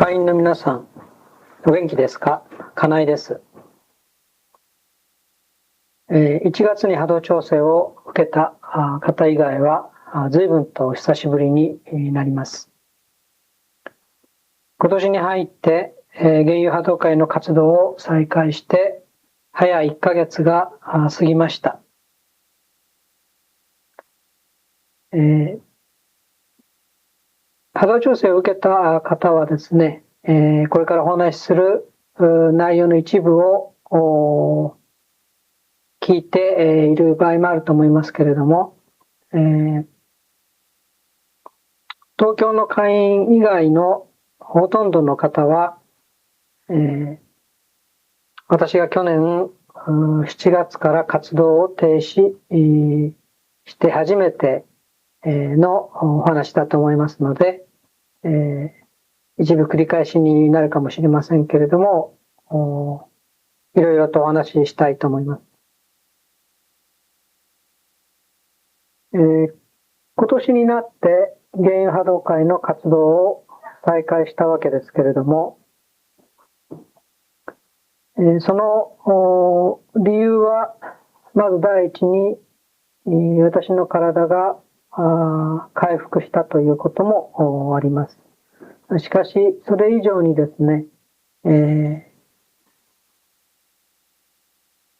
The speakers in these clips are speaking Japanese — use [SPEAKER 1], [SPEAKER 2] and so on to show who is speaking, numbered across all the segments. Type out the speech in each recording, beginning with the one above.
[SPEAKER 1] 会員の皆さん、お元気ですか？金井です。1月に波動調整を受けた方以外は随分と久しぶりになります。今年に入って原油波動会の活動を再開して早1ヶ月が過ぎました。波動調整を受けた方はですね、これからお話しする内容の一部を聞いている場合もあると思いますけれども、東京の会員以外のほとんどの方は、私が去年7月から活動を停止して初めてのお話だと思いますので、一部繰り返しになるかもしれませんけれども、いろいろとお話ししたいと思います。今年になって原油波動会の活動を再開したわけですけれども、その理由はまず第一に私の体が回復したということもあります。しかしそれ以上にですね、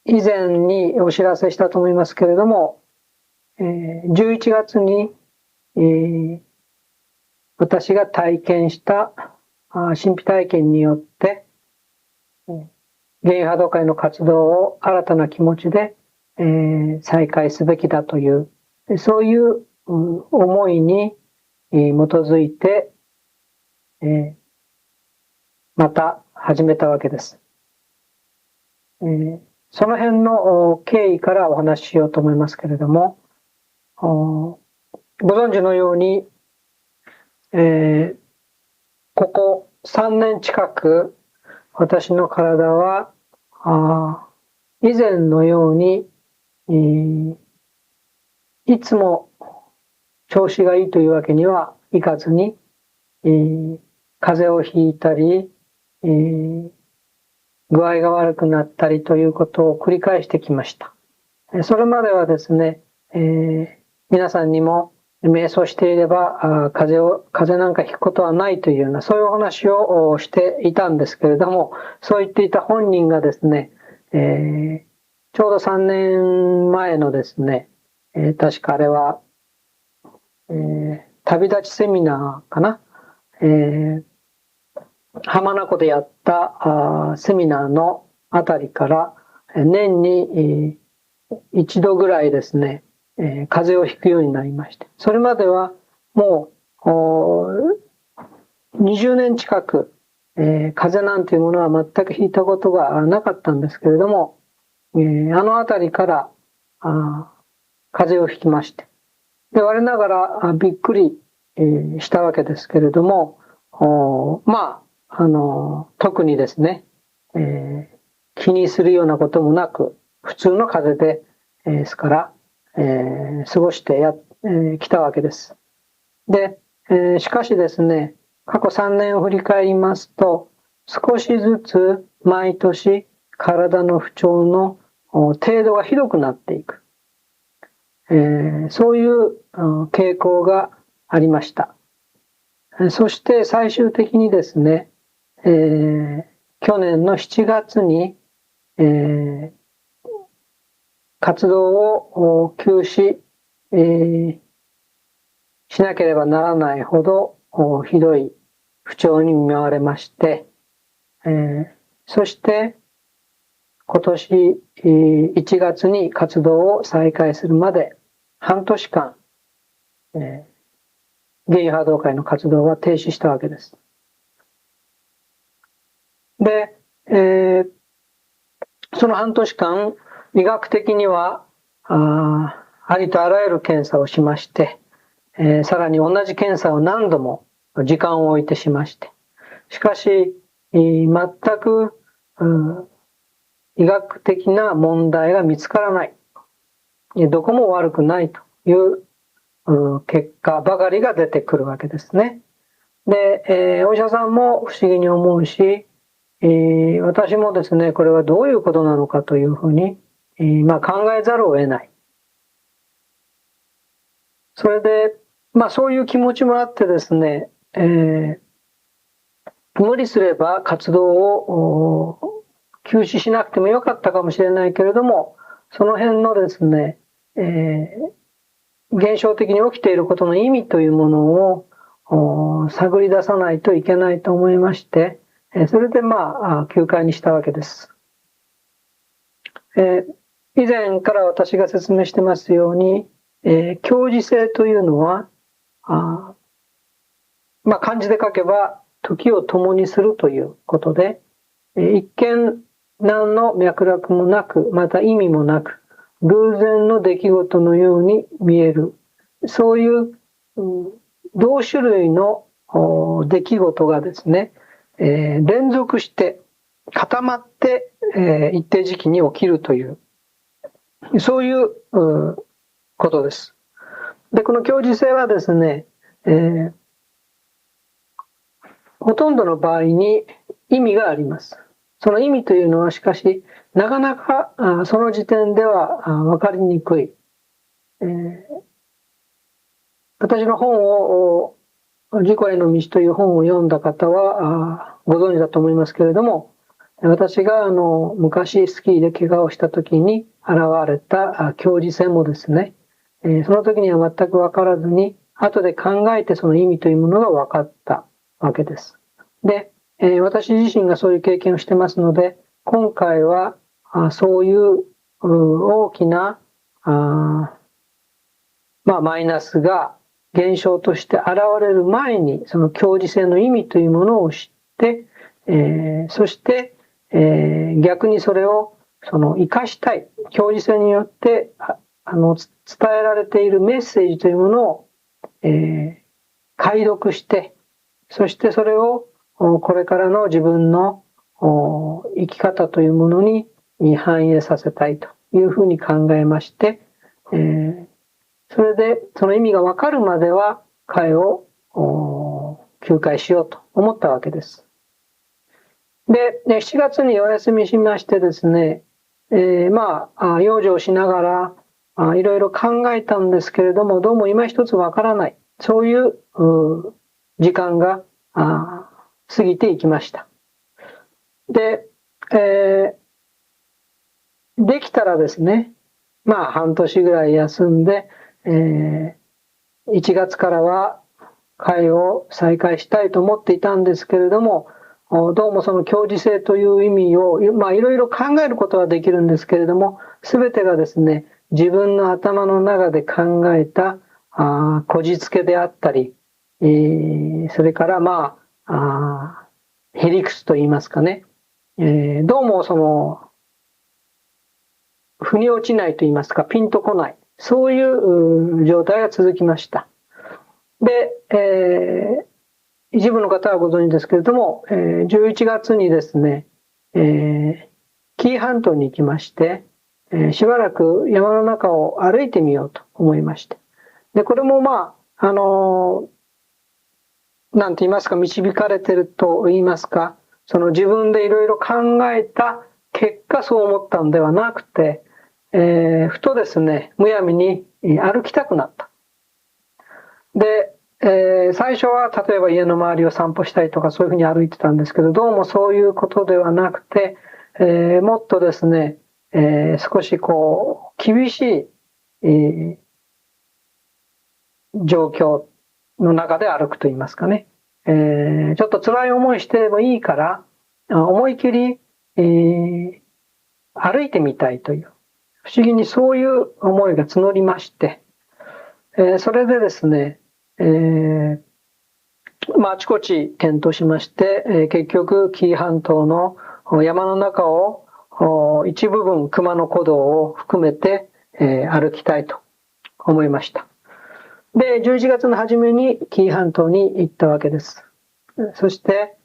[SPEAKER 1] 以前にお知らせしたと思いますけれども、11月に私が体験した神秘体験によって原油波動会の活動を新たな気持ちで再開すべきだというそういう思いに基づいてまた始めたわけです。その辺の経緯からお話ししようと思いますけれども、ご存知のようにここ3年近く私の体は以前のようにいつも調子がいいというわけにはいかずに風邪をひいたり具合が悪くなったりということを繰り返してきました。それまではですね、皆さんにも瞑想していれば風邪なんかひくことはないというようなそういうお話をしていたんですけれども、そう言っていた本人がですね、ちょうど3年前のですね、確かあれは、旅立ちセミナーかな、浜名湖でやったセミナーのあたりから年に一度ぐらいですね、風邪をひくようになりまして、それまではもう20年近く、風邪なんていうものは全くひいたことがなかったんですけれども、あのあたりから風邪をひきまして、で我ながらびっくりしたわけですけれども、まあ特にですね、気にするようなこともなく普通の風邪ですから、過ごしてきたわけです。で、しかしですね、過去3年を振り返りますと、少しずつ毎年体の不調の程度がひどくなっていく、そういう傾向がありました。そして最終的にですね、去年の7月に、活動を休止、しなければならないほどひどい不調に見舞われまして、そして今年1月に活動を再開するまで半年間、原油波動会の活動は停止したわけです。で、その半年間医学的にはありとあらゆる検査をしまして、さらに同じ検査を何度も時間を置いてしまして、しかし全く医学的な問題が見つからない、どこも悪くないという結果ばかりが出てくるわけですね。で、お医者さんも不思議に思うし、私もですね、これはどういうことなのかというふうに、考えざるを得ない。それで、そういう気持ちもあってですね、無理すれば活動を休止しなくてもよかったかもしれないけれども、その辺のですね、現象的に起きていることの意味というものを探り出さないといけないと思いまして、それで休会にしたわけです。以前から私が説明してますように、教示性というのは、漢字で書けば時を共にするということで、一見何の脈絡もなく、また意味もなく、偶然の出来事のように見える、そういう、同種類の出来事がですね、連続して固まって、一定時期に起きるという、そういうことです。で、この教示性はですね、ほとんどの場合に意味があります。その意味というのはしかし、なかなかその時点では分かりにくい。私の本を、自己への道という本を読んだ方はご存知だと思いますけれども、私が昔スキーで怪我をした時に現れた教示性もですね、その時には全く分からずに、後で考えてその意味というものが分かったわけです。で、私自身がそういう経験をしてますので、今回はそういう大きなマイナスが現象として現れる前に、その教示性の意味というものを知って、そして、逆にそれを生かしたい、教示性によって伝えられているメッセージというものを、解読して、そしてそれをこれからの自分の生き方というものに反映させたいというふうに考えまして、それでその意味がわかるまでは会を休会しようと思ったわけです。で、7月にお休みしましてですね、養生しながらいろいろ考えたんですけれども、どうも今一つわからない、そういう時間が過ぎていきました。で、できたらですね、半年ぐらい休んで、1月からは会を再開したいと思っていたんですけれども、どうもその教示性という意味を、いろいろ考えることはできるんですけれども、すべてがですね、自分の頭の中で考えたこじつけであったり、それからへりくつと言いますかね、どうも腑に落ちないと言いますか、ピンとこない、そういう状態が続きました。で、一部の方はご存知ですけれども、11月にですね、紀伊半島に行きまして、しばらく山の中を歩いてみようと思いまして。で、これもなんて言いますか、導かれてると言いますか、その自分でいろいろ考えた結果そう思ったんではなくて、ふとですね、むやみに歩きたくなった。で、最初は例えば家の周りを散歩したりとかそういうふうに歩いてたんですけど、どうもそういうことではなくて、もっとですね、少し厳しい、状況の中で歩くと言いますかね、ちょっと辛い思いしてもいいから思い切り、歩いてみたいという不思議にそういう思いが募りまして、それでですね、あちこち検討しまして、結局紀伊半島の山の中を一部分熊野古道を含めて、歩きたいと思いました。で、11月の初めに紀伊半島に行ったわけです。そして、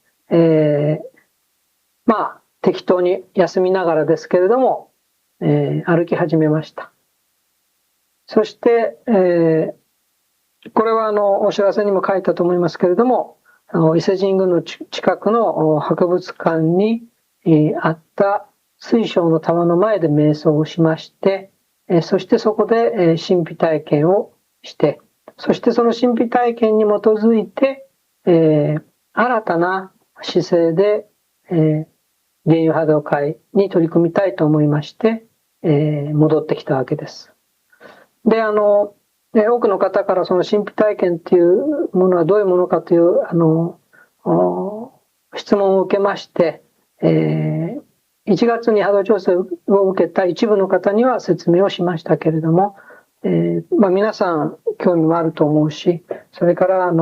[SPEAKER 1] 適当に休みながらですけれども、歩き始めました。そして、これはお知らせにも書いたと思いますけれども、伊勢神宮の近くの博物館にあった水晶の玉の前で瞑想をしまして、そしてそこで神秘体験をして、そしてその神秘体験に基づいて、新たな姿勢で、玄遊波動会に取り組みたいと思いまして、戻ってきたわけです。で、多くの方からその神秘体験っていうものはどういうものかという質問を受けまして、1月に波動調整を受けた一部の方には説明をしましたけれども、皆さん興味もあると思うし、それから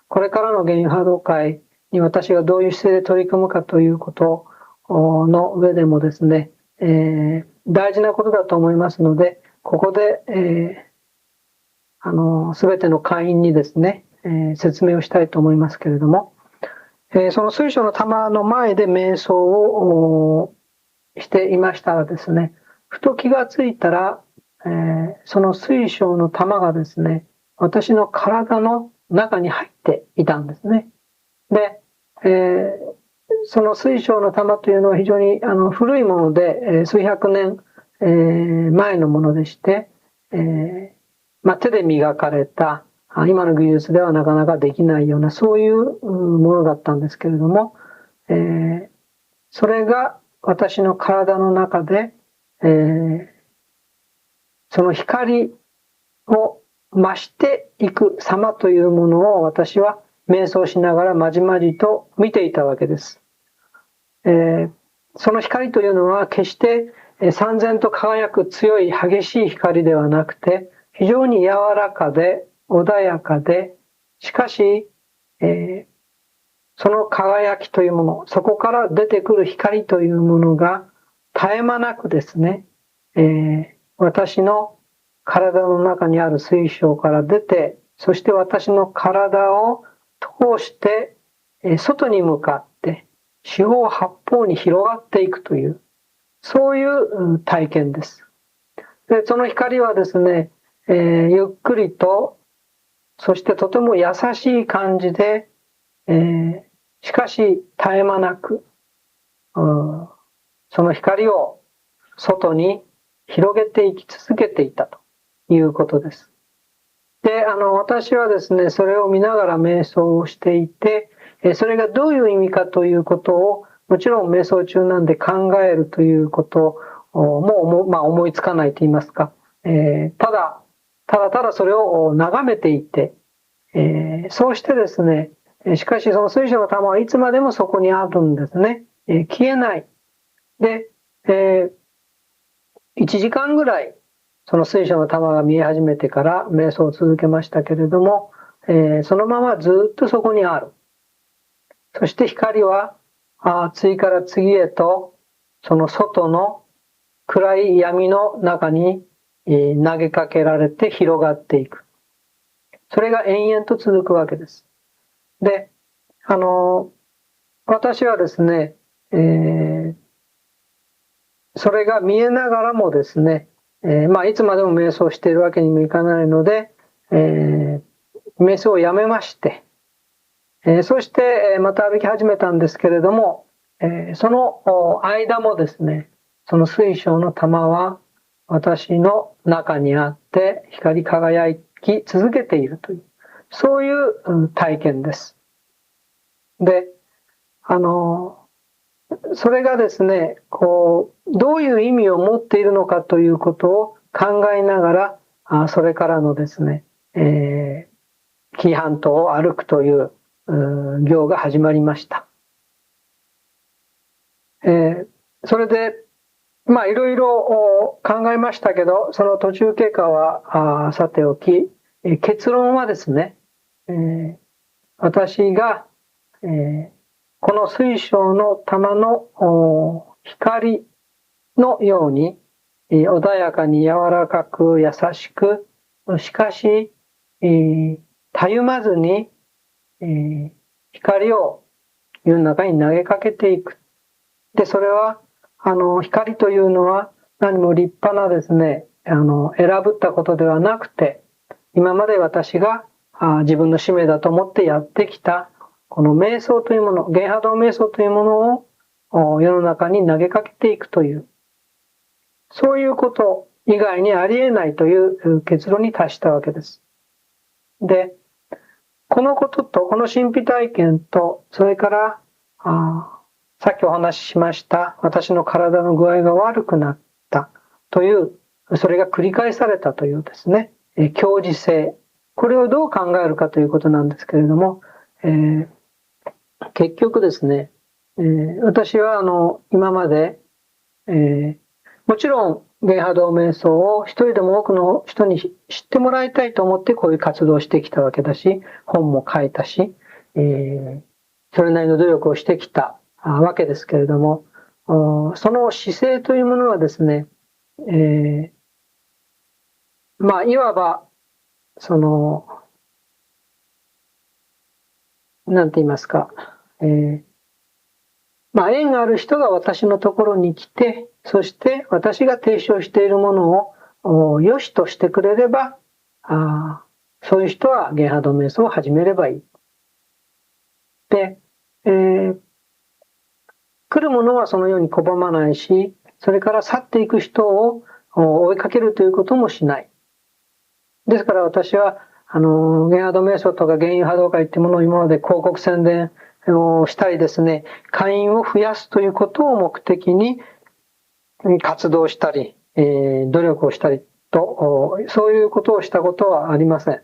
[SPEAKER 1] これからの玄遊波動会に私がどういう姿勢で取り組むかということの上でもですね、大事なことだと思いますので、ここで、すべての会員にですね、説明をしたいと思いますけれども、その水晶の玉の前で瞑想をしていましたらですね、ふと気がついたら、その水晶の玉がですね、私の体の中に入っていたんですね。で、その水晶の玉というのは非常に古いもので、数百年、前のものでして、手で磨かれた、今の技術ではなかなかできないような、そういうものだったんですけれども、それが私の体の中で、その光を増していく様というものを私は瞑想しながらまじまじと見ていたわけです。その光というのは決して燦然と輝く強い激しい光ではなくて、非常に柔らかで穏やかで、しかし、その輝きというもの、そこから出てくる光というものが絶え間なくですね、私の体の中にある水晶から出て、そして私の体を通して外に向かって四方八方に広がっていくという、そういう体験です。で、その光はですね、ゆっくりと、そしてとても優しい感じで、しかし絶え間なく、その光を外に広げていき続けていたということです。で、私はですね、それを見ながら瞑想をしていて、それがどういう意味かということを、もちろん瞑想中なんで考えるということも、思いつかないと言いますか、ただそれを眺めていて、そうしてですね、しかしその水晶の玉はいつまでもそこにあるんですね。消えない。で、1時間ぐらいその水晶の玉が見え始めてから瞑想を続けましたけれども、そのままずっとそこにある。そして光は次から次へとその外の暗い闇の中に投げかけられて広がっていく。それが延々と続くわけです。で、私はですね、それが見えながらもですね、いつまでも瞑想しているわけにもいかないので、瞑想をやめまして、そしてまた歩き始めたんですけれども、その間もですね、その水晶の玉は私の中にあって光り輝き続けているという、そういう体験です。で、それがですね、どういう意味を持っているのかということを考えながら、それからのですね、紀伊半島を歩くという行が始まりました。それで、いろいろ考えましたけど、その途中経過はさておき、結論はですね、私が、この水晶の玉の光のように穏やかに柔らかく優しく、しかしたゆまずに光を世の中に投げかけていく。で、それは光というのは何も立派なですね、選ぶったことではなくて、今まで私が自分の使命だと思ってやってきたこの瞑想というもの、玄波動瞑想というものを世の中に投げかけていくという、そういうこと以外にありえないという結論に達したわけです。で、このことと、この神秘体験と、それから、さっきお話ししました、私の体の具合が悪くなったという、それが繰り返されたというですね、共時性。これをどう考えるかということなんですけれども、結局ですね、私は今まで、もちろん玄波動瞑想を一人でも多くの人に知ってもらいたいと思ってこういう活動をしてきたわけだし、本も書いたし、それなりの努力をしてきたわけですけれども、その姿勢というものはですね、いわば、なんて言いますか、縁がある人が私のところに来て、そして私が提唱しているものを良しとしてくれれば、そういう人は玄波動瞑想を始めればいい。で、来る者はそのように拒まないし、それから去っていく人を追いかけるということもしない。ですから私は、玄波動瞑想とか玄遊波動会っていうものを今まで広告宣伝をしたりですね、会員を増やすということを目的に活動したり、努力をしたりと、そういうことをしたことはありません。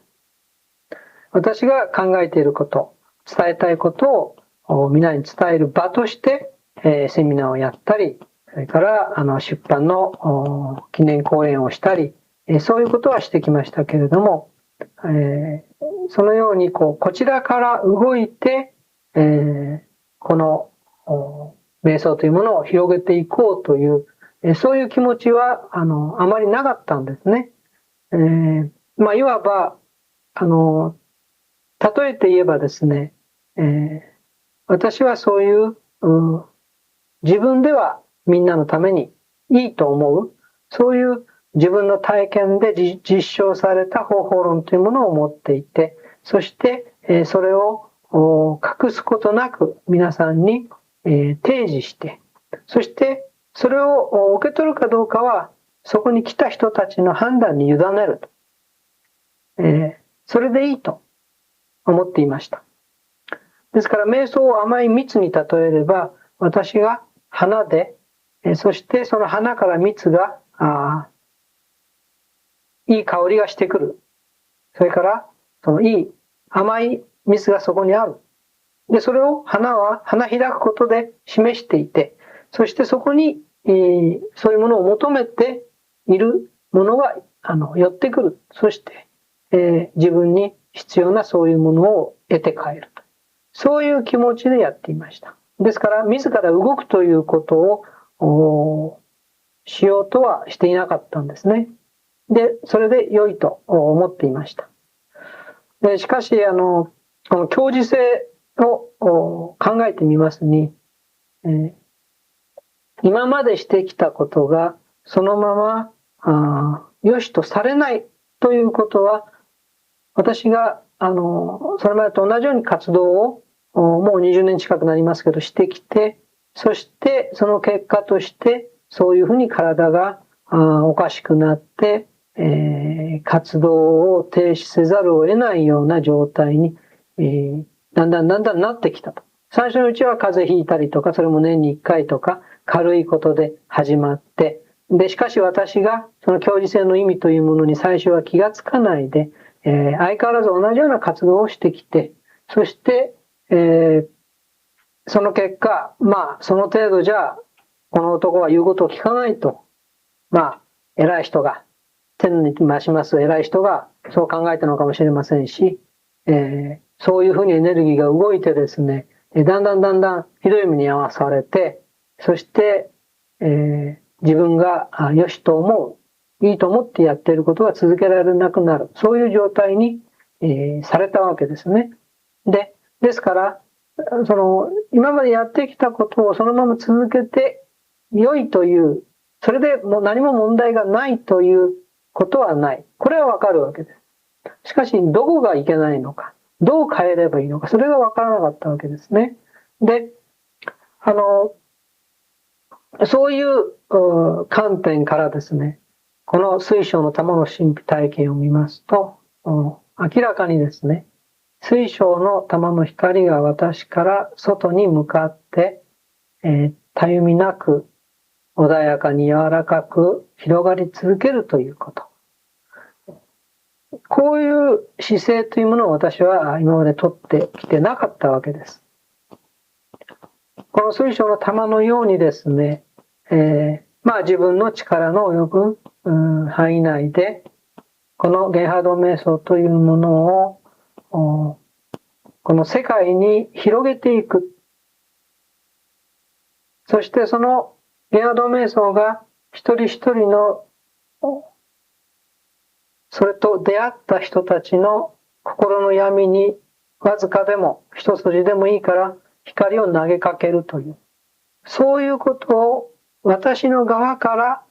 [SPEAKER 1] 私が考えていること、伝えたいことを皆に伝える場として、セミナーをやったり、それから出版の記念講演をしたり、そういうことはしてきましたけれども、そのようにこちらから動いて、この瞑想というものを広げていこうという、そういう気持ちはあまりなかったんですね。いわば例えて言えばですね、私はそういう、自分ではみんなのためにいいと思う、そういう自分の体験で実証された方法論というものを持っていて、そして、それを隠すことなく皆さんに、提示して、そしてそれを受け取るかどうかはそこに来た人たちの判断に委ねると。それでいいと思っていました。ですから瞑想を甘い蜜に例えれば、私が花で、そしてその花から蜜がいい香りがしてくる。それからそのいい甘い蜜がそこにある。で、それを花は花開くことで示していて、そしてそこに、そういうものを求めているものが寄ってくる。そして、自分に必要なそういうものを得て帰ると。そういう気持ちでやっていました。ですから、自ら動くということをしようとはしていなかったんですね。で、それで良いと思っていました。でしかし、この共時性を考えてみますに、今までしてきたことがそのまま良しとされないということは、私がそれまでと同じように活動をもう20年近くなりますけどしてきて、そしてその結果としてそういうふうに体がおかしくなって、活動を停止せざるを得ないような状態に、だんだんなってきたと。最初のうちは風邪ひいたりとか、それも年に1回とか軽いことで始まって、でしかし私がその共時性の意味というものに最初は気がつかないで、相変わらず同じような活動をしてきて、そして、その結果、その程度じゃこの男は言うことを聞かないと、偉い人が、天に増します偉い人がそう考えたのかもしれませんし、そういうふうにエネルギーが動いてですね、だんだんひどい目に遭わされて、そして、自分が良しと思う、いいと思ってやっていることが続けられなくなる、そういう状態に、されたわけですね。ですから、今までやってきたことをそのまま続けて良いという、それでもう何も問題がないということはない。これはわかるわけです。しかし、どこがいけないのか。どう変えればいいのか、それがわからなかったわけですね。で、そういう観点からですね、この水晶の玉の神秘体験を見ますと、明らかにですね、水晶の玉の光が私から外に向かって、たゆみなく穏やかに柔らかく広がり続けるということ。こういう姿勢というものを私は今まで取ってきてなかったわけです。この水晶の玉のようにですね、自分の力の及ぶ範囲内で、このゲンハード瞑想というものを、この世界に広げていく。そしてそのゲンハード瞑想が一人一人の、それと出会った人たちの心の闇にわずかでも一筋でもいいから光を投げかけるという、そういうことを私の側から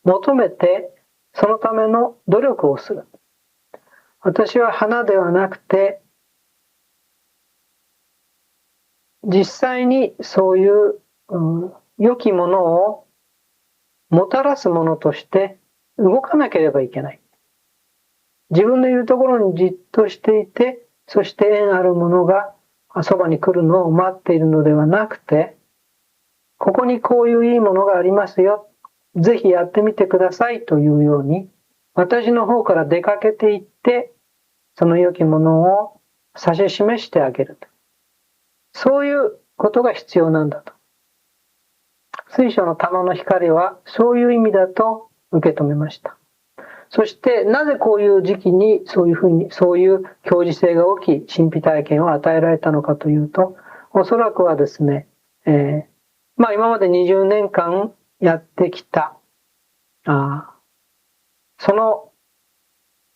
[SPEAKER 1] 求めて、そのための努力をする。私は花ではなくて、実際にそういう、良きものをもたらすものとして動かなければいけない。自分のいるところにじっとしていて、そして縁あるものがそばに来るのを待っているのではなくて、ここにこういういいものがありますよ。ぜひやってみてくださいというように、私の方から出かけていって、その良きものを指し示してあげると。そういうことが必要なんだと。水晶の玉の光はそういう意味だと受け止めました。そしてなぜこういう時期にそういう教示性が起き、神秘体験を与えられたのかというと、おそらくはですね、今まで20年間やってきた、その、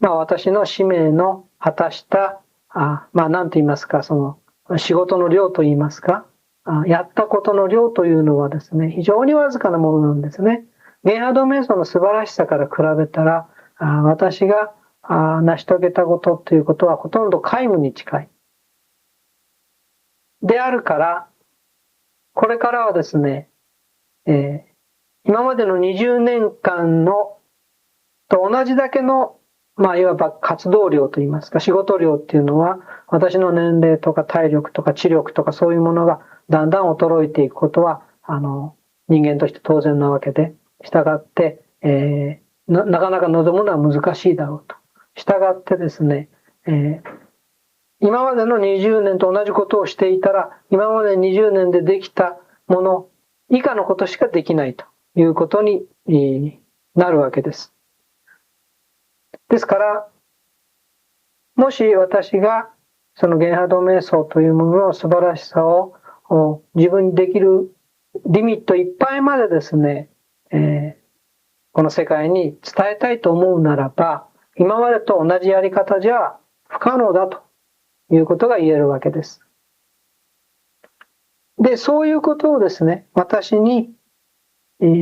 [SPEAKER 1] 私の使命の果たした、何と言いますか、その仕事の量と言いますか、やったことの量というのはですね、非常にわずかなものなんですね。ゲンハード瞑想の素晴らしさから比べたら、私が成し遂げたことということはほとんど皆無に近い。であるから、これからはですね、今までの20年間のと同じだけの、いわば活動量といいますか、仕事量っていうのは、私の年齢とか体力とか知力とかそういうものがだんだん衰えていくことは、人間として当然なわけで、従って、なかなか望むのは難しいだろうと。従ってですね、今までの20年と同じことをしていたら、今まで20年でできたもの以下のことしかできないということになるわけです。ですから、もし私がそのゲンハード瞑想というものの素晴らしさを自分にできるリミットいっぱいまでですね、この世界に伝えたいと思うならば、今までと同じやり方じゃ不可能だということが言えるわけです。で、そういうことをですね、私に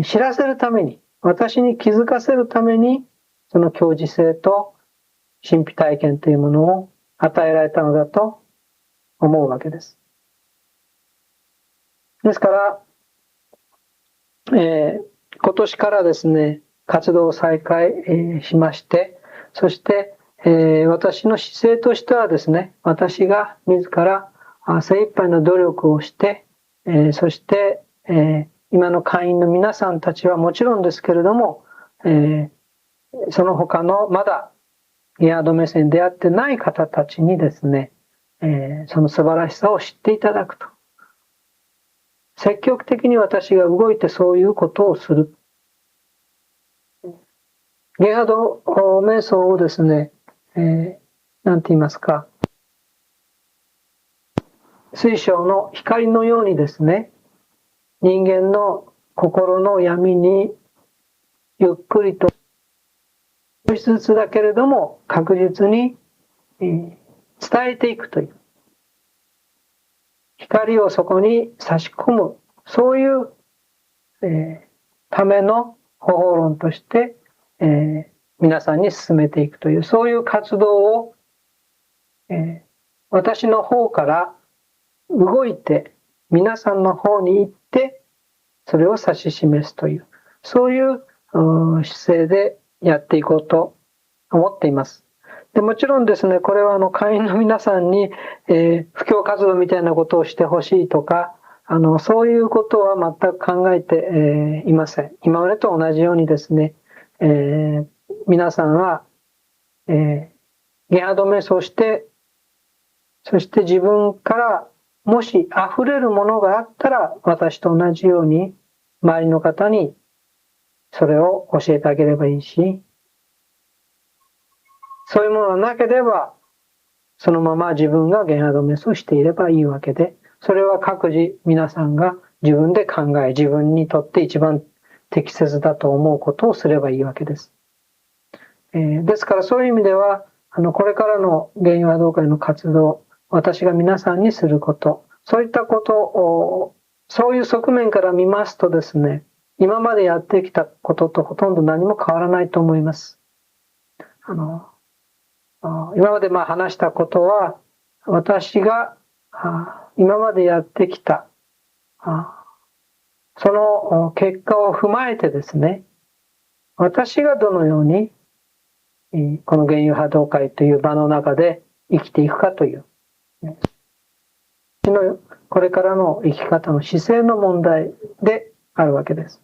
[SPEAKER 1] 知らせるために、私に気づかせるために、その教示性と神秘体験というものを与えられたのだと思うわけです。ですから、今年からですね、活動を再開、しまして、そして、私の姿勢としてはですね、私が自ら精一杯の努力をして、そして、今の会員の皆さんたちはもちろんですけれども、その他のまだゲンハード瞑想に出会ってない方たちにですね、その素晴らしさを知っていただくと。積極的に私が動いてそういうことをする。ゲンハード瞑想をですね、なんて言いますか、水晶の光のようにですね、人間の心の闇にゆっくりと少しずつだけれども確実に伝えていくという。光をそこに差し込む、そういう、ための方法論として、皆さんに進めていくという、そういう活動を私の方から動いて皆さんの方に行ってそれを指し示すという、そういう姿勢でやっていこうと思っています。でもちろんですね、これは会員の皆さんに、布教活動みたいなことをしてほしいとか、そういうことは全く考えて、いません。今までと同じようにですね、皆さんは、ゲハド瞑想して、そして自分からもし溢れるものがあったら、私と同じように周りの方にそれを教えてあげればいいし、そういうものがなければ、そのまま自分がゲハド瞑想していればいいわけで、それは各自皆さんが自分で考え、自分にとって一番適切だと思うことをすればいいわけです。ですからそういう意味では、これからの原油和道会の活動、私が皆さんにすること、そういったことを、そういう側面から見ますとですね、今までやってきたこととほとんど何も変わらないと思います。今まで話したことは、私が今までやってきた、その結果を踏まえてですね、私がどのようにこの原油波動会という場の中で生きていくかという、これからの生き方の姿勢の問題であるわけです。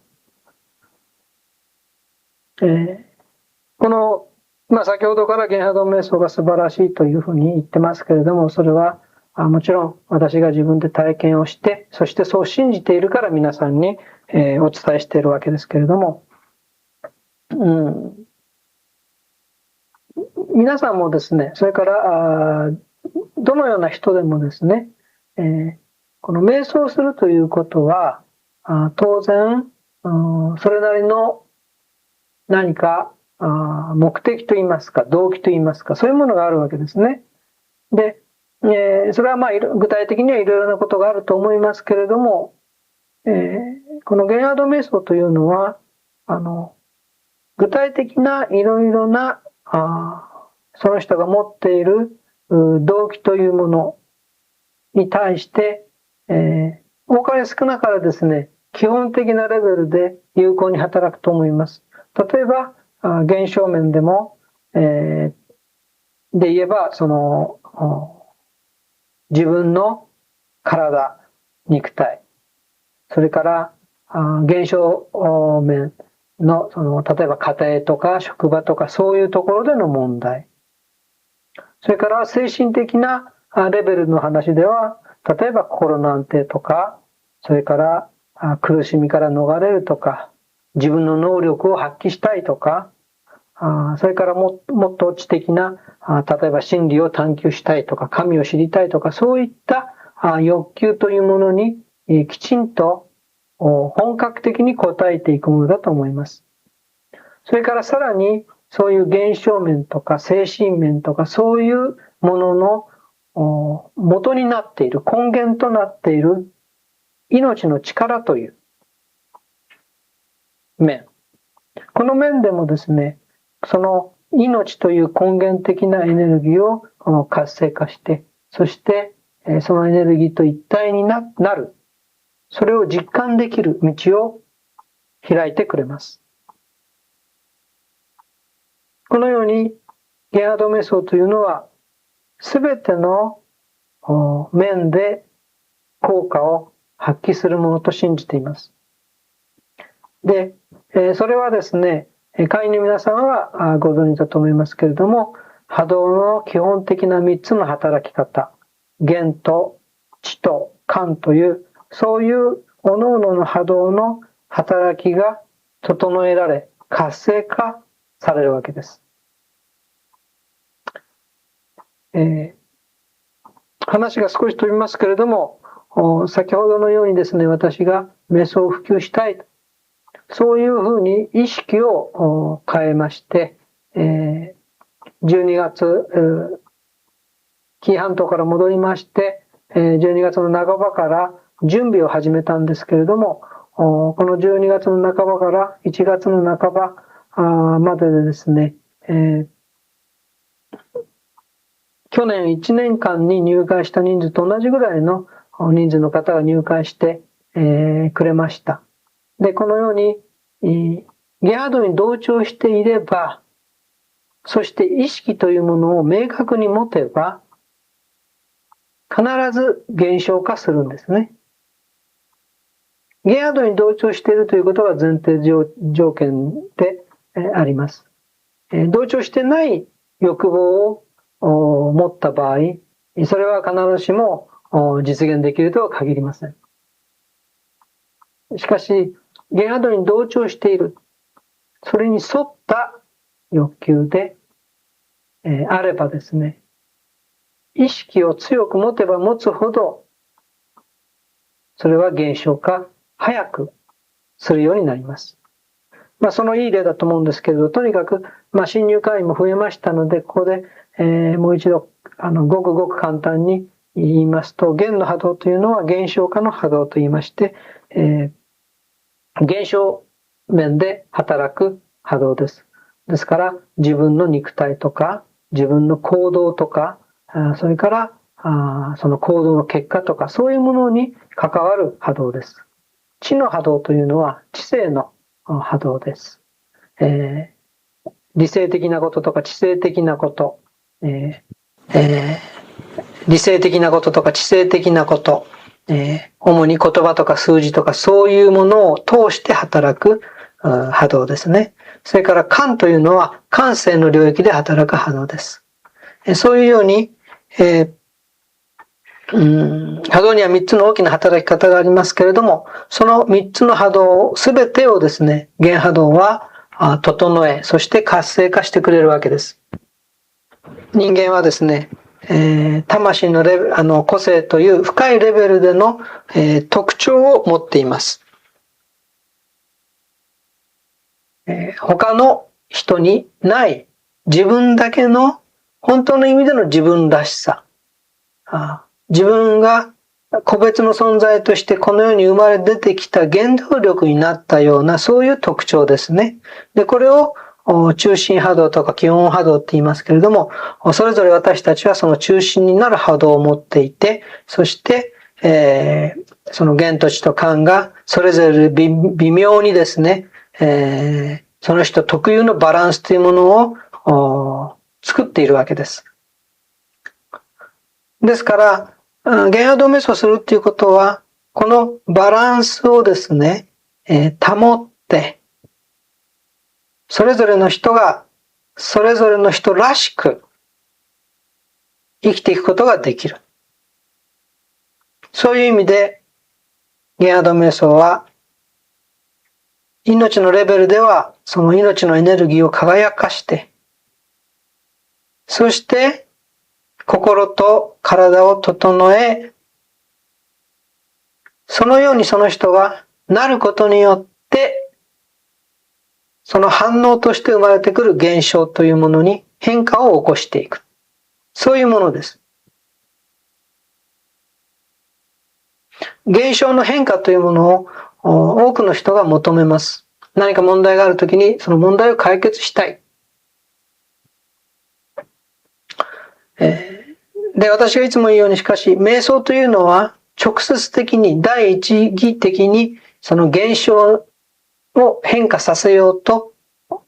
[SPEAKER 1] この先ほどから原波動瞑想が素晴らしいというふうに言ってますけれども、それはもちろん私が自分で体験をして、そしてそう信じているから皆さんにお伝えしているわけですけれども、皆さんもですね、それからどのような人でもですね、この瞑想するということは当然それなりの何か目的といいますか動機といいますか、そういうものがあるわけですね。で、それは具体的にはいろいろなことがあると思いますけれども、この原アド瞑想というのは具体的ないろいろなその人が持っている動機というものに対して、多かれ少なからですね、基本的なレベルで有効に働くと思います。例えば、現象面でも、で言えば、自分の体、肉体、それから、現象面の、例えば家庭とか職場とかそういうところでの問題。それから精神的なレベルの話では、例えば心の安定とか、それから苦しみから逃れるとか、自分の能力を発揮したいとか、それからもっと知的な、例えば真理を探求したいとか、神を知りたいとか、そういった欲求というものにきちんと本格的に応えていくものだと思います。それからさらに、そういう現象面とか精神面とかそういうものの元になっている、根源となっている命の力という面。この面でもですね、その命という根源的なエネルギーを活性化して、そしてそのエネルギーと一体になる、それを実感できる道を開いてくれます。このようにゲアード瞑想というのはすべての面で効果を発揮するものと信じています。で、それはですね、会員の皆さんはご存知だと思いますけれども、波動の基本的な3つの働き方、元と地と観という、そういう各々の波動の働きが整えられ、活性化されるわけです。話が少し飛びますけれども、先ほどのようにですね、私が瞑想を普及したいと、そういうふうに意識を変えまして、12月、紀伊半島から戻りまして、12月の半ばから準備を始めたんですけれども、この12月の半ばから1月の半ばまででですね、去年1年間に入会した人数と同じぐらいの人数の方が入会して、くれました。で、このように、ゲハドに同調していれば、そして意識というものを明確に持てば、必ず減少化するんですね。ゲハドに同調しているということが前提条件であります。同調してない欲望を持った場合、それは必ずしも実現できるとは限りません。しかし、ゲハドに同調している、それに沿った欲求であればですね、意識を強く持てば持つほど、それは減少化早くするようになります。そのいい例だと思うんですけれど、とにかく、新入会員も増えましたので、ここで、もう一度、ごくごく簡単に言いますと、弦の波動というのは減少化の波動と言いまして、減少面で働く波動です。ですから、自分の肉体とか、自分の行動とか、それから、その行動の結果とか、そういうものに関わる波動です。知の波動というのは知性の波動です。理性的なこととか知性的なこと、理性的なこととか知性的なこと、主に言葉とか数字とかそういうものを通して働く波動ですね。それから感というのは感性の領域で働く波動です。そういうように、波動には3つの大きな働き方がありますけれども、その3つの波動すべてをですね、弦波動は整え、そして活性化してくれるわけです。人間はですね、魂の個性という深いレベルでの、特徴を持っています。他の人にない自分だけの本当の意味での自分らしさ。自分が個別の存在としてこの世に生まれ出てきた原動力になったようなそういう特徴ですね。で、これを中心波動とか基本波動って言いますけれども、それぞれ私たちはその中心になる波動を持っていて、そして、その原土地と間がそれぞれ微妙にですね、その人特有のバランスというものを作っているわけです。ですから、弦波動瞑想するっていうことは、このバランスをですね、保って、それぞれの人が、それぞれの人らしく生きていくことができる。そういう意味で、弦波動瞑想は、命のレベルでは、その命のエネルギーを輝かして、そして、心と体を整え、そのようにその人がなることによって、その反応として生まれてくる現象というものに変化を起こしていく。そういうものです。現象の変化というものを多くの人が求めます。何か問題があるときにその問題を解決したい。で、私がいつも言うようにしかし、瞑想というのは直接的に第一義的にその現象を変化させようと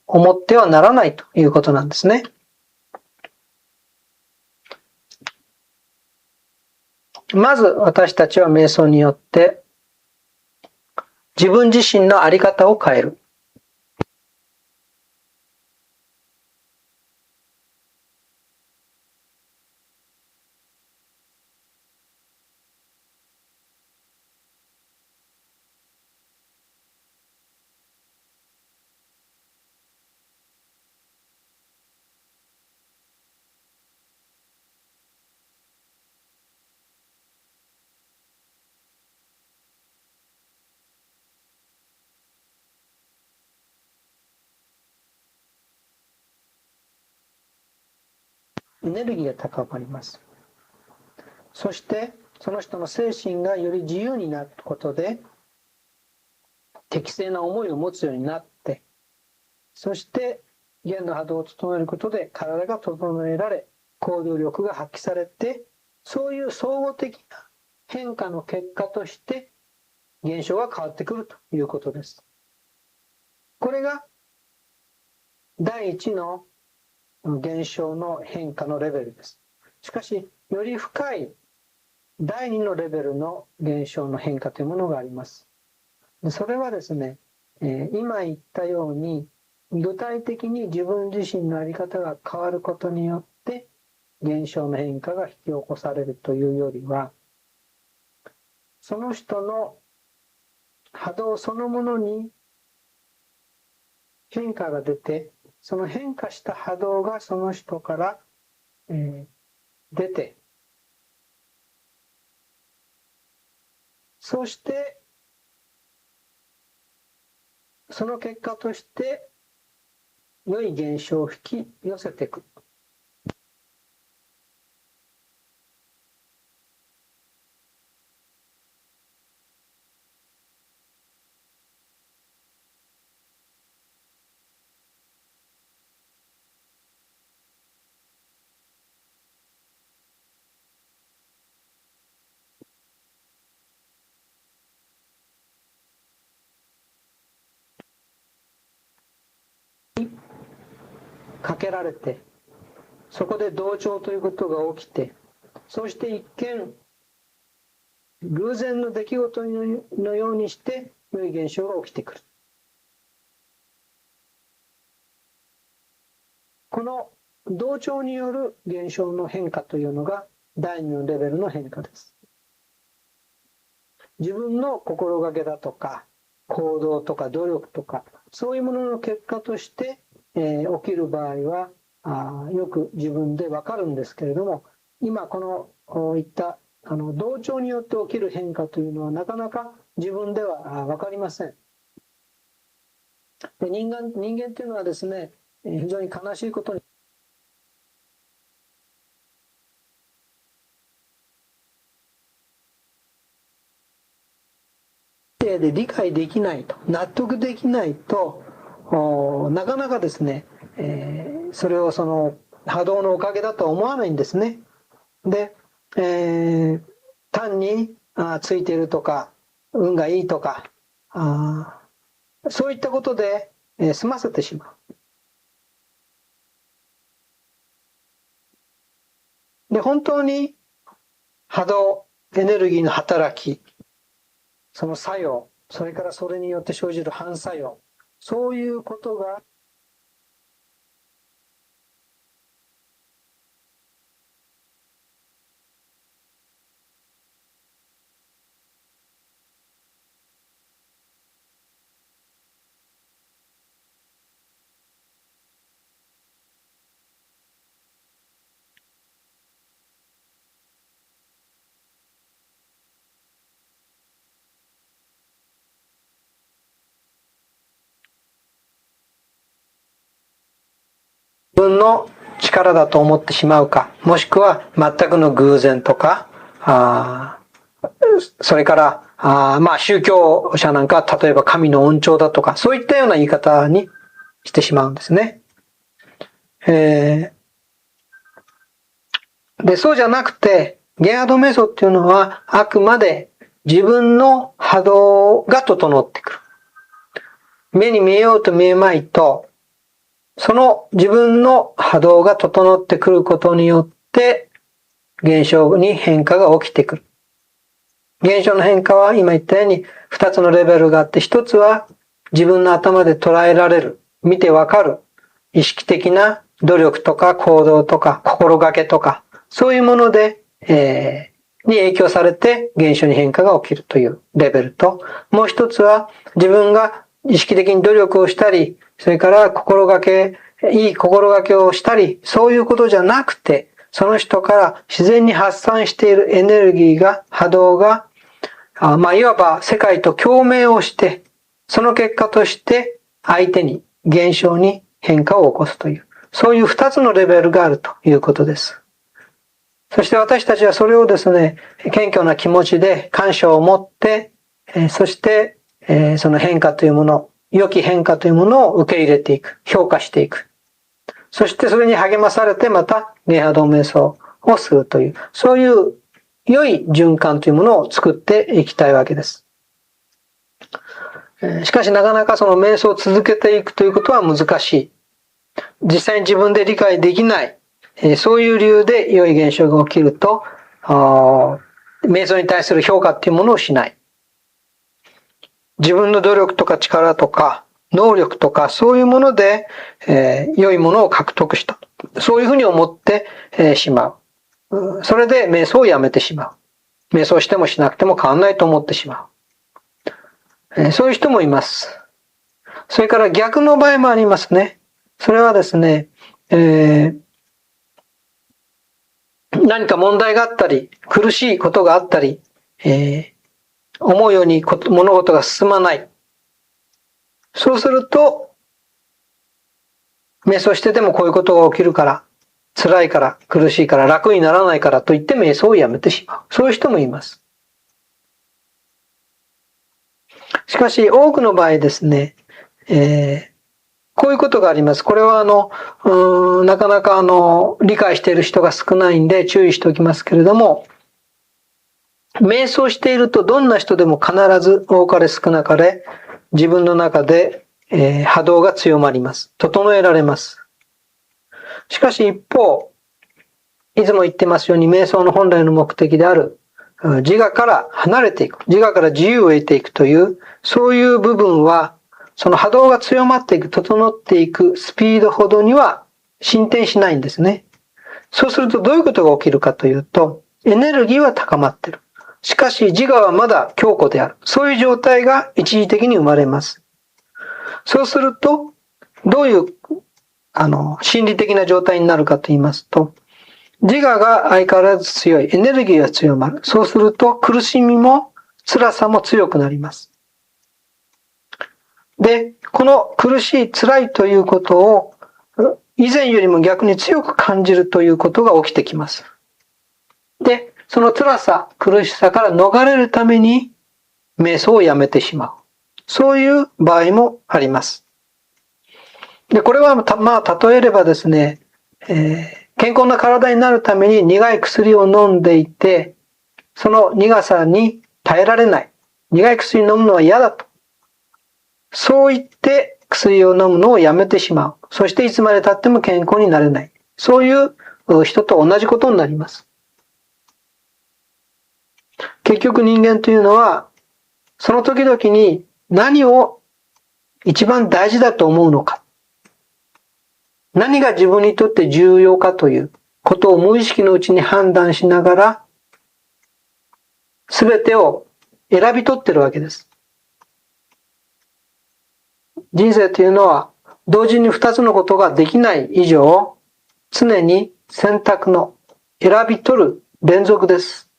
[SPEAKER 1] 思ってはならないということなんですね。まず私たちは瞑想によって自分自身の在り方を変える。エネルギーが高まります。そしてその人の精神がより自由になることで適正な思いを持つようになって、そして弦の波動を整えることで体が整えられ、行動力が発揮されて、そういう総合的な変化の結果として現象が変わってくるということです。これが第一の現象の変化のレベルです。しかし、より深い第二のレベルの現象の変化というものがあります。それはですね、今言ったように、具体的に自分自身の在り方が変わることによって現象の変化が引き起こされるというよりは、その人の波動そのものに変化が出て、その変化した波動がその人から、出て、そしてその結果として良い現象を引き寄せていく。かけられて、そこで同調ということが起きて、そして一見偶然の出来事のようにして良い現象が起きてくる。この同調による現象の変化というのが第二のレベルの変化です。自分の心がけだとか行動とか努力とかそういうものの結果として、起きる場合はよく自分でわかるんですけれども、今このいった同調によって起きる変化というのはなかなか自分ではわかりません。で人間というのはですね、非常に悲しいことにで理解できないと、納得できないとなかなかですね、それをその波動のおかげだとは思わないんですね。で、単についているとか運がいいとかそういったことで、済ませてしまう。で、本当に波動エネルギーの働き、その作用、それからそれによって生じる反作用、そういうことが自分の力だと思ってしまうか、もしくは全くの偶然とか、それから宗教者なんか例えば神の恩寵だとか、そういったような言い方にしてしまうんですね。で、そうじゃなくて、ゲアードメソっていうのはあくまで自分の波動が整ってくる。目に見えようと見えまいと、その自分の波動が整ってくることによって、現象に変化が起きてくる。現象の変化は今言ったように2つのレベルがあって、1つは自分の頭で捉えられる、見てわかる、意識的な努力とか行動とか心がけとか、そういうもので、に影響されて現象に変化が起きるというレベルと、もう一つは自分が意識的に努力をしたり、それからいい心がけをしたり、そういうことじゃなくて、その人から自然に発散しているエネルギーが、波動が、いわば世界と共鳴をして、その結果として相手に、現象に変化を起こすという、そういう2つのレベルがあるということです。そして私たちはそれをですね、謙虚な気持ちで感謝を持って、そして、その変化というもの、良き変化というものを受け入れていく、評価していく。そしてそれに励まされてまた芸波動瞑想をするという、そういう良い循環というものを作っていきたいわけです。しかしなかなかその瞑想を続けていくということは難しい。実際に自分で理解できない、そういう理由で良い現象が起きると、瞑想に対する評価っていうものをしない。自分の努力とか力とか能力とかそういうもので、良いものを獲得した。そういうふうに思って、しまう。それで瞑想をやめてしまう。瞑想してもしなくても変わんないと思ってしまう。そういう人もいます。それから逆の場合もありますね。それはですね、何か問題があったり、苦しいことがあったり、思うように物事が進まない。そうすると、瞑想しててもこういうことが起きるから、辛いから、苦しいから、楽にならないからと言って瞑想をやめてしまう。そういう人もいます。しかし、多くの場合ですね、こういうことがあります。これはなかなか理解している人が少ないんで注意しておきますけれども、瞑想しているとどんな人でも必ず多かれ少なかれ自分の中で、波動が強まります。整えられます。しかし一方、いつも言ってますように瞑想の本来の目的である自我から離れていく、自我から自由を得ていくという、そういう部分はその波動が強まっていく、整っていくスピードほどには進展しないんですね。そうするとどういうことが起きるかというと、エネルギーは高まっている。しかし自我はまだ強固である。そういう状態が一時的に生まれます。そうすると、どういう心理的な状態になるかと言いますと、自我が相変わらず強い。エネルギーが強まる。そうすると苦しみも辛さも強くなります。で、この苦しい、辛いということを以前よりも逆に強く感じるということが起きてきます。で、その辛さ、苦しさから逃れるために瞑想をやめてしまう。そういう場合もあります。で、これは例えればですね、健康な体になるために苦い薬を飲んでいて、その苦さに耐えられない。苦い薬飲むのは嫌だと。そう言って薬を飲むのをやめてしまう。そしていつまで経っても健康になれない。そういう人と同じことになります。結局人間というのは、その時々に何を一番大事だと思うのか。何が自分にとって重要かということを無意識のうちに判断しながら、すべてを選び取ってるわけです。人生というのは同時に二つのことができない以上、常に選択の選び取る連続です。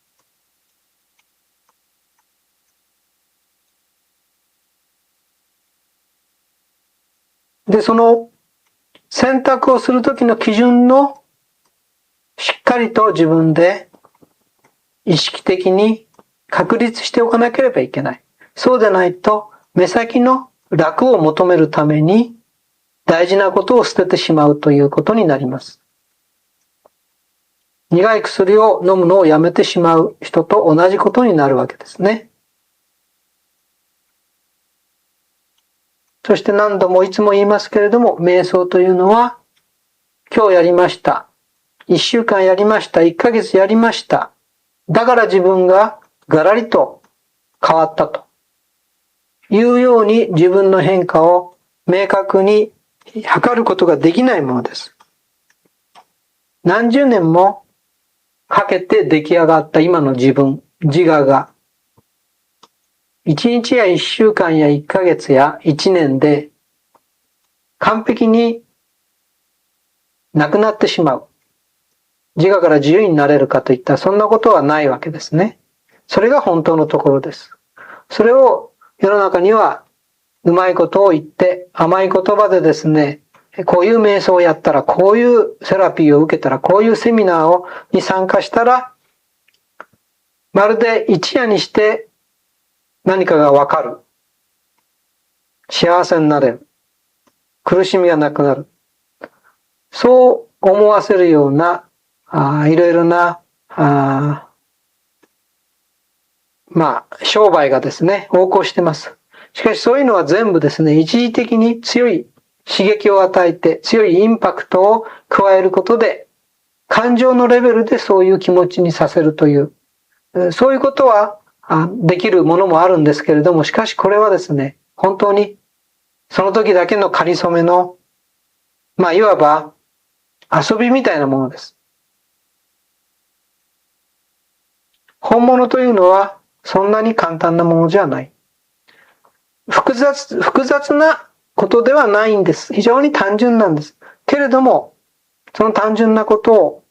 [SPEAKER 1] で、その選択をするときの基準のしっかりと自分で意識的に確立しておかなければいけない。そうでないと目先の楽を求めるために大事なことを捨ててしまうということになります。苦い薬を飲むのをやめてしまう人と同じことになるわけですね。そして何度もいつも言いますけれども、瞑想というのは今日やりました。1週間やりました。1ヶ月やりました。だから自分がガラリと変わったというように自分の変化を明確に測ることができないものです。何十年もかけて出来上がった今の自分、自我が1日や1週間や1ヶ月や1年で完璧になくなってしまう。自我から自由になれるかといったらそんなことはないわけですね。それが本当のところです。それを世の中にはうまいことを言って甘い言葉でですね、こういう瞑想をやったら、こういうセラピーを受けたら、こういうセミナーに参加したら、まるで一夜にして何かがわかる。幸せになれる。苦しみがなくなる。そう思わせるようないろいろな商売がですね、横行してます。しかしそういうのは全部ですね、一時的に強い刺激を与えて、強いインパクトを加えることで、感情のレベルでそういう気持ちにさせるという、そういうことはできるものもあるんですけれども、しかしこれはですね、本当にその時だけの仮初めの、いわば遊びみたいなものです。本物というのはそんなに簡単なものじゃない。複雑なことではないんです。非常に単純なんです。けれども、その単純なことを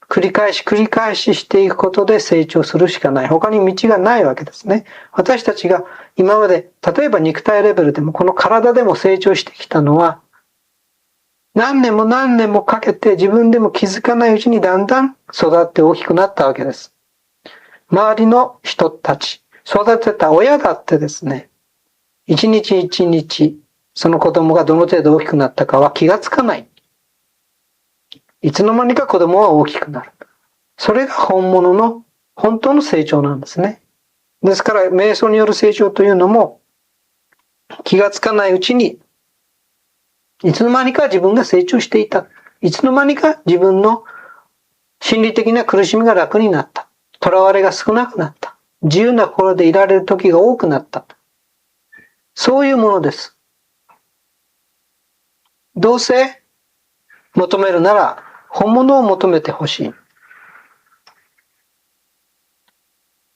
[SPEAKER 1] 繰り返ししていくことで成長するしかない。他に道がないわけですね。私たちが今まで、例えば肉体レベルでもこの体でも成長してきたのは、何年もかけて自分でも気づかないうちにだんだん育って大きくなったわけです。周りの人たち、育てた親だってですね、一日一日、その子供がどの程度大きくなったかは気がつかない。いつの間にか子供は大きくなる。それが本当の成長なんですね。ですから、瞑想による成長というのも、気がつかないうちに、いつの間にか自分が成長していた。いつの間にか自分の心理的な苦しみが楽になった。囚われが少なくなった。自由な心でいられる時が多くなった。そういうものです。どうせ求めるなら本物を求めてほしい。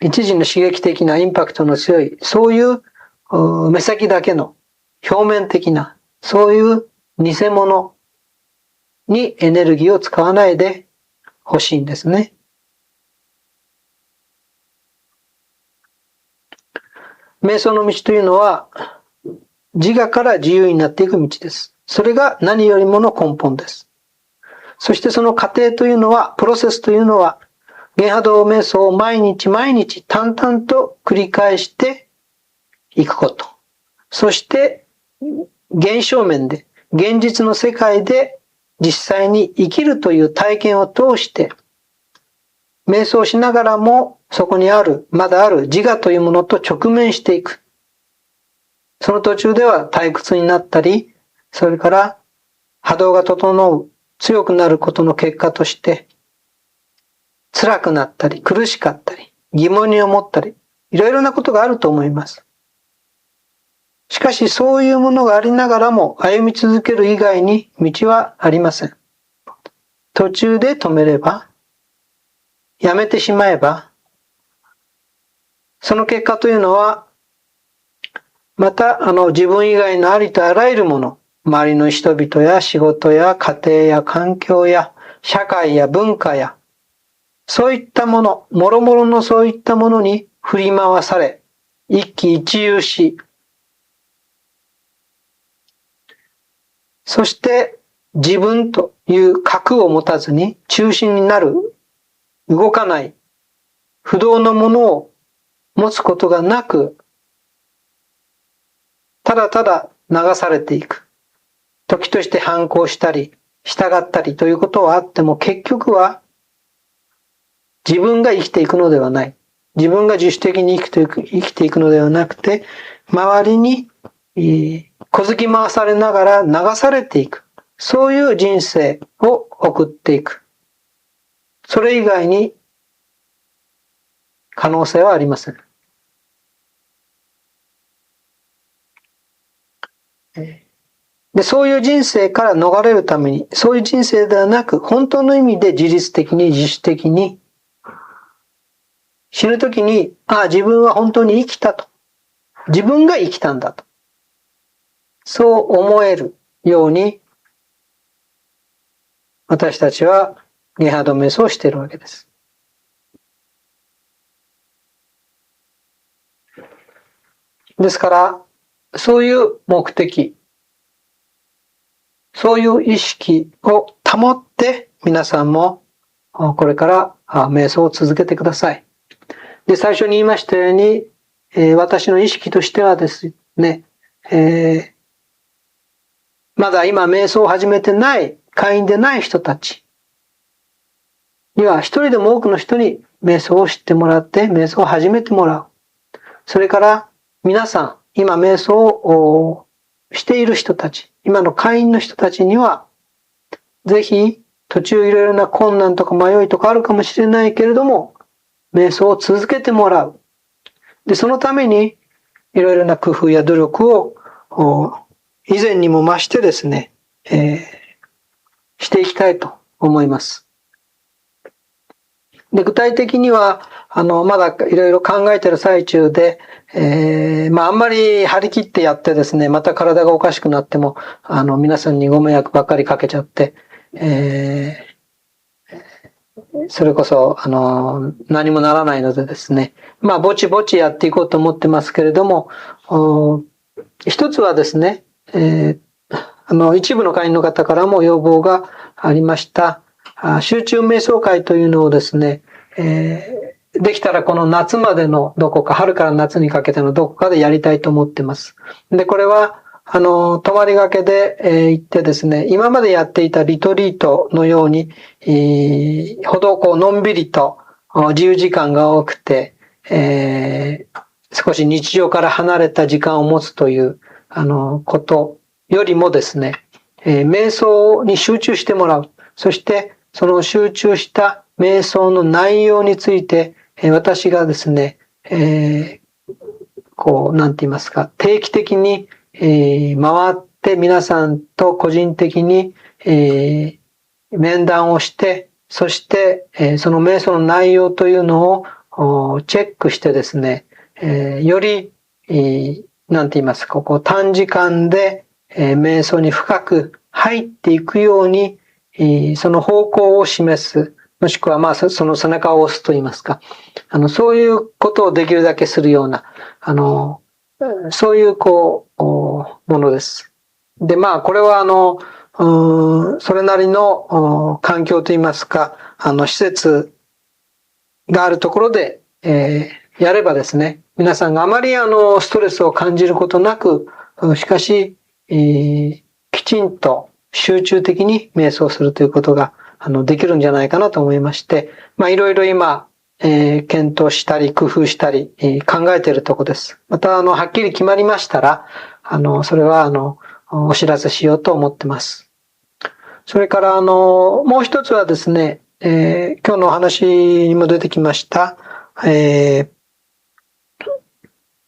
[SPEAKER 1] 一時の刺激的なインパクトの強い、そういう目先だけの表面的な、そういう偽物にエネルギーを使わないでほしいんですね。瞑想の道というのは自我から自由になっていく道です。それが何よりもの根本です。そしてその過程というのは、プロセスというのは、原波動瞑想を毎日淡々と繰り返していくこと。そして、現象面で、現実の世界で実際に生きるという体験を通して、瞑想しながらもそこにまだある自我というものと直面していく。その途中では退屈になったり、それから波動が整う、強くなることの結果として、辛くなったり、苦しかったり、疑問に思ったり、いろいろなことがあると思います。しかしそういうものがありながらも歩み続ける以外に道はありません。途中で止めれば、やめてしまえば、その結果というのは、また自分以外のありとあらゆるもの、周りの人々や仕事や家庭や環境や社会や文化や、そういったもの、もろもろのそういったものに振り回され、一喜一憂し、そして自分という核を持たずに中心になる、動かない、不動のものを持つことがなく、ただただ流されていく。時として反抗したり、従ったりということはあっても、結局は自分が生きていくのではない。自分が自主的に生きていくのではなくて、周りに小突き回されながら流されていく。そういう人生を送っていく。それ以外に可能性はありません。で、そういう人生から逃れるために、そういう人生ではなく、本当の意味で自律的に自主的に、死ぬときに、自分は本当に生きたと。自分が生きたんだと。そう思えるように、私たちはリハード瞑想をしているわけです。ですから、そういう目的、そういう意識を保って皆さんもこれから瞑想を続けてください。で、最初に言いましたように、私の意識としてはですね、まだ今瞑想を始めてない会員でない人たちには一人でも多くの人に瞑想を知ってもらって瞑想を始めてもらう。それから皆さん、今瞑想をしている人たち、今の会員の人たちには、ぜひ途中いろいろな困難とか迷いとかあるかもしれないけれども、瞑想を続けてもらう。で、そのためにいろいろな工夫や努力を以前にも増してですね、していきたいと思います。で、具体的には、まだいろいろ考えている最中で、あんまり張り切ってやってですね、また体がおかしくなっても、皆さんにご迷惑ばっかりかけちゃって、それこそ、何もならないのでですね、ぼちぼちやっていこうと思ってますけれども、一つはですね、一部の会員の方からも要望がありました、集中瞑想会というのをですね、できたらこの夏までのどこか、春から夏にかけてのどこかでやりたいと思ってます。で、これは、泊まりがけで、行ってですね、今までやっていたリトリートのように、ほどこうのんびりと自由時間が多くて、少し日常から離れた時間を持つという、ことよりもですね、瞑想に集中してもらう。そして、その集中した瞑想の内容について、私がですね、なんて言いますか、定期的に、回って皆さんと個人的に、面談をして、そして、その瞑想の内容というのをチェックしてですね、より、なんて言いますか、短時間で、瞑想に深く入っていくように、その方向を示す、もしくはその背中を押すと言いますか、そういうことをできるだけするような、そういうものです。で、これはそれなりの環境と言いますか、施設があるところで、やればですね、皆さんがあまりストレスを感じることなく、しかし、きちんと集中的に瞑想するということができるんじゃないかなと思いまして、いろいろ今、検討したり工夫したり、考えているところです。またはっきり決まりましたら、それはお知らせしようと思ってます。それからもう一つはですね、今日のお話にも出てきました、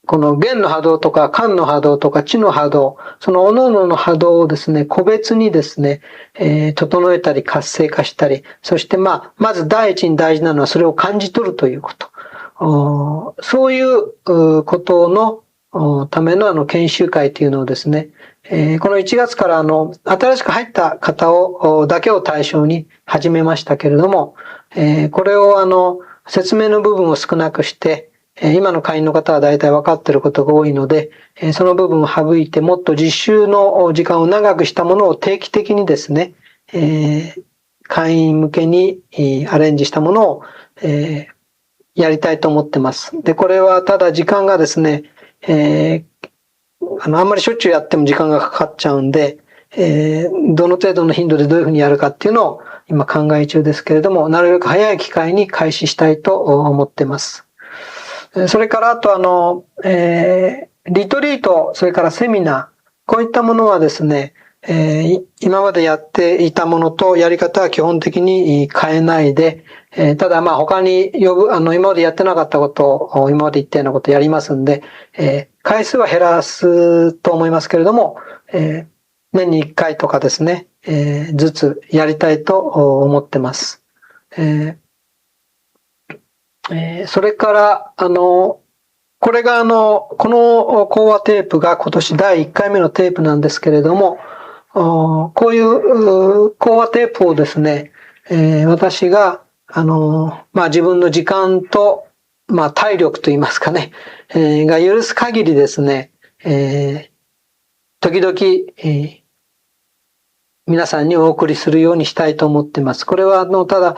[SPEAKER 1] この弦の波動とか管の波動とか地の波動、その各々の波動をですね、個別にですね、整えたり活性化したり、そしてまず第一に大事なのはそれを感じ取るということ。そういうことのための研修会というのをですね、この1月から新しく入った方だけを対象に始めましたけれども、これを説明の部分を少なくして、今の会員の方は大体分かっていることが多いので、その部分を省いてもっと実習の時間を長くしたものを定期的にですね、会員向けにアレンジしたものをやりたいと思ってます。で、これはただ時間がですね、あんまりしょっちゅうやっても時間がかかっちゃうんで、どの程度の頻度でどういうふうにやるかっていうのを今考え中ですけれども、なるべく早い機会に開始したいと思ってます。それからあとリトリート、それからセミナー、こういったものはですね、今までやっていたものとやり方は基本的に変えないで、ただ他に今までやってなかったことを、今まで言ったようなことをやりますんで、回数は減らすと思いますけれども、年に1回とかですね、ずつやりたいと思ってます。それから、これがこの講話テープが今年第1回目のテープなんですけれども、こういう講話テープをですね、私が、自分の時間と、体力といいますかね、が許す限りですね、時々、皆さんにお送りするようにしたいと思っています。これは、ただ、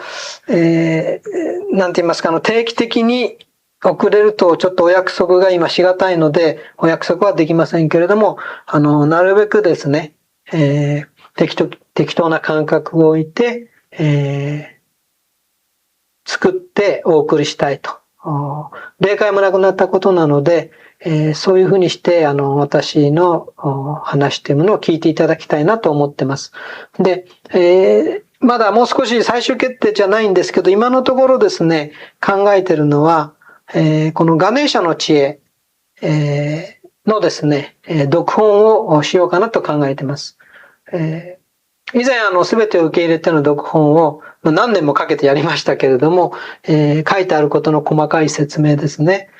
[SPEAKER 1] なんて言いますか、定期的に遅れるとちょっとお約束が今しがたいので、お約束はできませんけれども、なるべくですね、定期適当な感覚を置いて、作ってお送りしたいと。霊界もなくなったことなので、そういうふうにして、私の話というものを聞いていただきたいなと思ってます。で、まだもう少し最終決定じゃないんですけど、今のところですね、考えているのは、このガネーシャの知恵、のですね、読本をしようかなと考えています。以前全てを受け入れての読本を何年もかけてやりましたけれども、書いてあることの細かい説明ですね、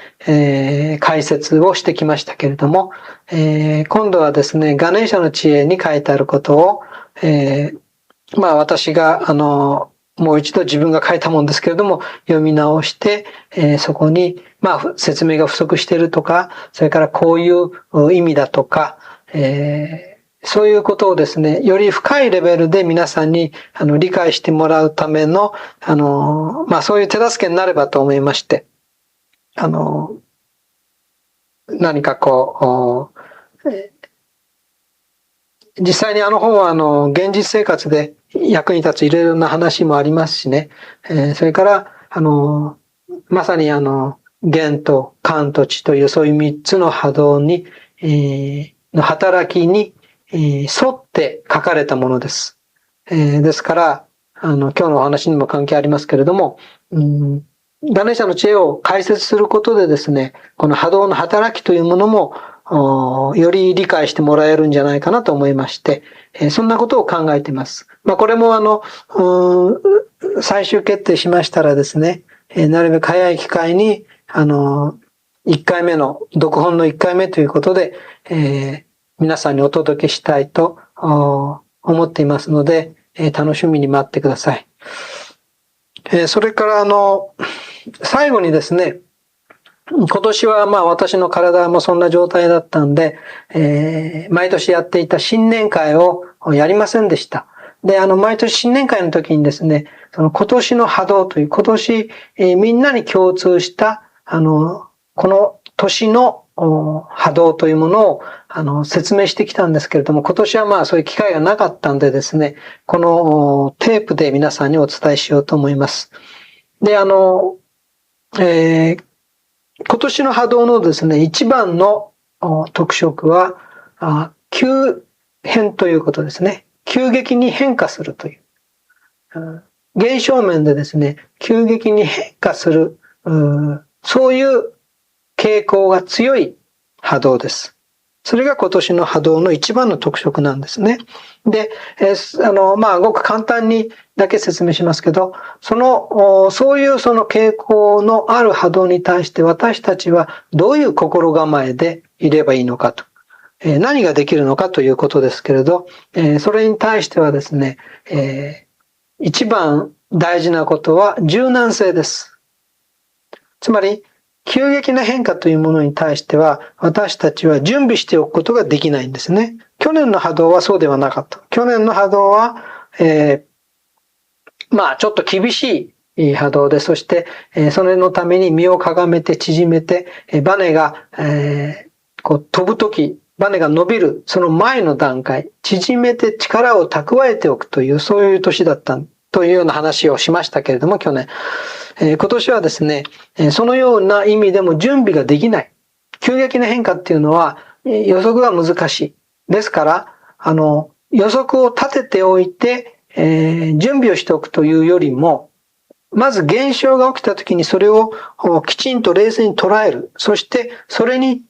[SPEAKER 1] 解説をしてきましたけれども、今度はですね、ガネーシャの知恵に書いてあることを、私がもう一度自分が書いたもんですけれども、読み直して、そこに、説明が不足しているとか、それからこういう意味だとか、そういうことをですね、より深いレベルで皆さんに理解してもらうための、そういう手助けになればと思いまして、何かこう、実際に本は現実生活で役に立ついろいろな話もありますしね、それからまさに弦と感と知というそういう三つの波動に、の働きに、沿って書かれたものです。ですから、今日のお話にも関係ありますけれども、ガネーシャの知恵を解説することでですね、この波動の働きというものも、より理解してもらえるんじゃないかなと思いまして、そんなことを考えています。これも最終決定しましたらですね、なるべく早い機会に、1回目の、読本の1回目ということで、皆さんにお届けしたいと思っていますので、楽しみに待ってください。それから最後にですね、今年は私の体もそんな状態だったんで、毎年やっていた新年会をやりませんでした。で、毎年新年会の時にですね、その今年の波動という、今年、みんなに共通した、この年の波動というものを説明してきたんですけれども、今年はそういう機会がなかったんでですね、このテープで皆さんにお伝えしようと思います。で、今年の波動のですね、一番の特色は、急変ということですね。急激に変化するという。現象面でですね、急激に変化する、そういう傾向が強い波動です。それが今年の波動の一番の特色なんですね。で、ごく簡単にだけ説明しますけど、そういうその傾向のある波動に対して私たちはどういう心構えでいればいいのかと。何ができるのかということですけれど、それに対してはですね、一番大事なことは柔軟性です。つまり、急激な変化というものに対しては、私たちは準備しておくことができないんですね。去年の波動はそうではなかった。去年の波動は、ちょっと厳しい波動で、そして、それのために身をかがめて縮めて、バネが、飛ぶとき、バネが伸びる、その前の段階、縮めて力を蓄えておくという、そういう年だったというような話をしましたけれども、去年。今年はですね、そのような意味でも準備ができない。急激な変化っていうのは予測が難しい。ですから、予測を立てておいて、準備をしておくというよりも、まず現象が起きたときにそれをきちんと冷静に捉える。そしてそれに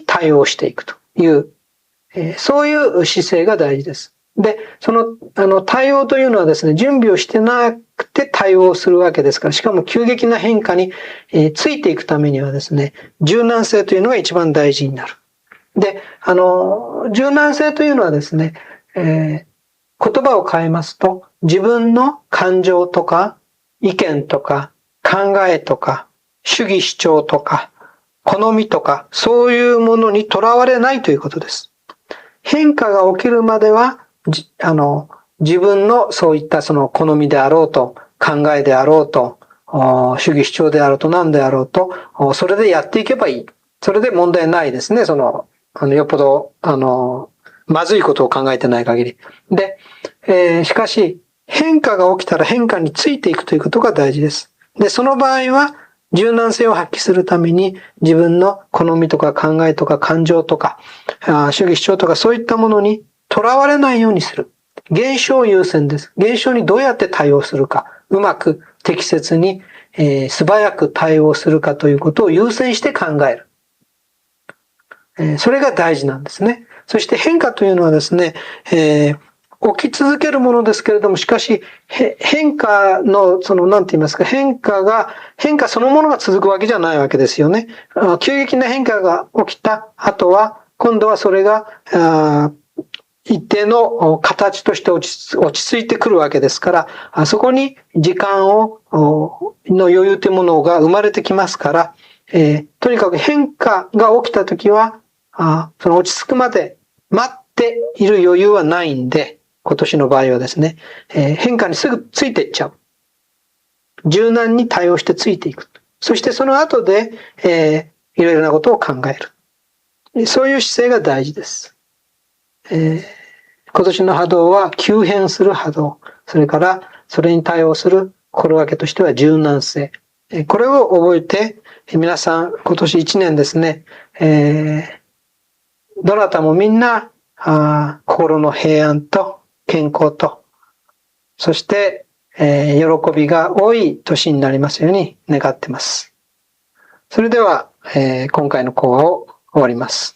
[SPEAKER 1] 対応していくという、そういう姿勢が大事です。で、対応というのはですね、準備をしてなくて対応するわけですから、しかも急激な変化に、ついていくためにはですね、柔軟性というのが一番大事になる。で、柔軟性というのはですね、言葉を変えますと、自分の感情とか、意見とか、考えとか、主義主張とか、好みとか、そういうものにとらわれないということです。変化が起きるまでは、自分のそういったその好みであろうと、考えであろうと、主義主張であろうと何であろうと、それでやっていけばいい。それで問題ないですね。よっぽど、まずいことを考えてない限り。で、しかし、変化が起きたら変化についていくということが大事です。で、その場合は、柔軟性を発揮するために自分の好みとか考えとか感情とか、主義主張とかそういったものにとらわれないようにする。現象優先です。現象にどうやって対応するか、うまく適切に、素早く対応するかということを優先して考える。それが大事なんですね。そして変化というのはですね、起き続けるものですけれども、しかし、変化の、なんて言いますか、変化そのものが続くわけじゃないわけですよね。急激な変化が起きた後は、今度はそれが、一定の形として落ち着いてくるわけですから、そこに時間の余裕というものが生まれてきますから、とにかく変化が起きたときは、その落ち着くまで待っている余裕はないんで、今年の場合はですね、変化にすぐついていっちゃう。柔軟に対応してついていく。そしてその後で、いろいろなことを考える。そういう姿勢が大事です。今年の波動は急変する波動。それからそれに対応する心がけとしては柔軟性。これを覚えて、皆さん今年1年ですね、どなたもみんな心の平安と健康と、そして、喜びが多い年になりますように願っています。それでは、今回の講話を終わります。